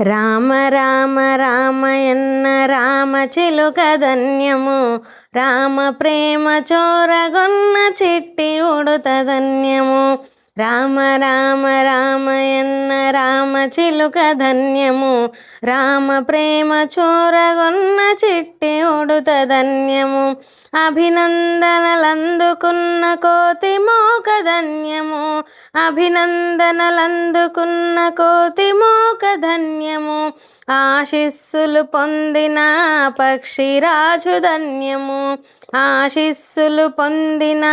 రామ రామ రామయన్న రామ చిలుక ధన్యము, రామ ప్రేమ చోరగొన్న చిట్టి ఉడుత ధన్యము. రామ రామ రామయన్న రామ చిలుక ధన్యము, రామ ప్రేమ చోరగొన్న చిట్టి ఉడుత ధన్యము. అభినందనలందుకున్న కోతి మోక ధన్యము, అభినందనలందుకున్న కోతి మోక ధన్యము. ఆశీస్సులు పొందిన పక్షిరాజు ధన్యము, ఆశీస్సులు పొందిన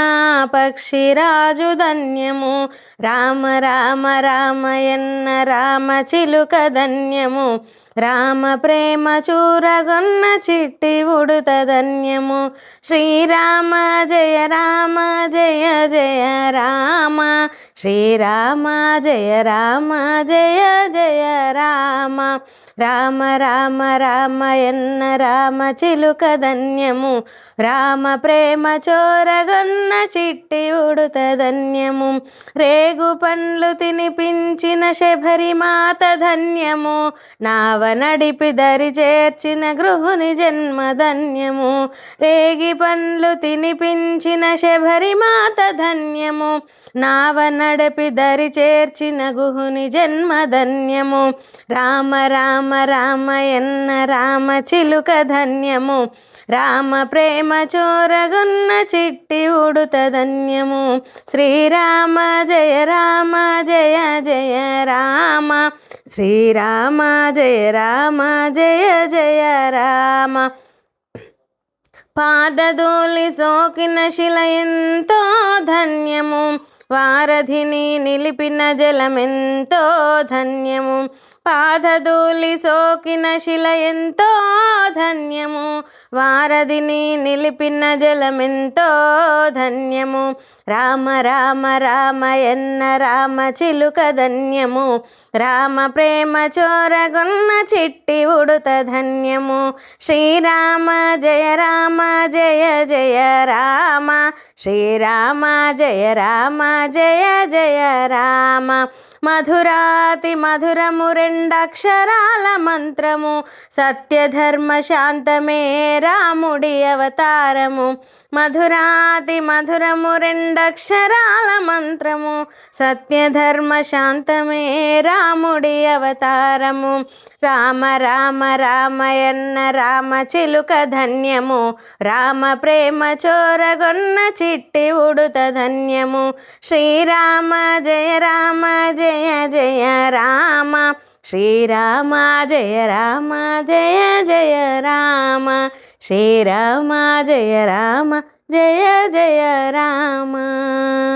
పక్షిరాజు ధన్యము. రామ రామ రామయన్న రామ చిలుక ధన్యము, రామ ప్రేమ చూరగొన్న చిట్టి ఉడుత ధన్యము. శ్రీరామ జయ రామ జయ జయ రామ, శ్రీరామ జయ రామ జయ జయ రామ. రామ రామ రామయన్న రామ చిలుక ధన్యము, రామ ప్రేమ చోరగొన్న చిట్టి ఉడుత ధన్యము. రేగు పండ్లు తినిపించిన శబరి మాత ధన్యము, నావ నడిపి దరి చేర్చిన గృహుని జన్మ ధన్యము. రేగి పండ్లు తినిపించిన శబరి మాత ధన్యము, నావ నడిపి దరి చేర్చిన గుహుని జన్మ ధన్యము. రామ రామ రామయన్న రామ చిలుక ధన్యము, రామ ప్రేమ చోరగొన్న చిట్టి ఉడుత ధన్యము. శ్రీరామ జయ రామ జయ జయ రామ, శ్రీరామ జయ రామ జయ జయ రామ. పాదధూళి సోకిన శిల ఎంతో ధన్యము, వారధిని నిలిపిన జలమెంతో ధన్యము. పాదధూళి సోకిన శిల ఎంతో ధన్యము, వారధిని నిలిపిన జలమెంతో ధన్యము. రామ రామ రామయన్న రామ చిలుక ధన్యము, రామ ప్రేమ చోరగొన్న చిట్టి ఉడుత ధన్యము. శ్రీరామ జయ రామ జయ జయ రామ, శ్రీరామ జయ రామ జయ జయ రామ. మధురాతి మధురము రెండక్షరాల మంత్రము, సత్యధర్మ శాంతమే రాముడి అవతారము. మధురాతి మధురము రెండక్షరాల మంత్రము, సత్యధర్మ శాంతమే రాముడి అవతారము. రామ రామ రామయన్న రామ చిలుక ధన్యము, రామ ప్రేమ చోరగొన్న చిట్టి ఉడుత ధన్యము. శ్రీరామ జయ రామ జయ జయ రామ, శ్రీరామ జయ రామ జయ జయ రామ, శ్రీరామ జయ రామ జయ జయ రామ.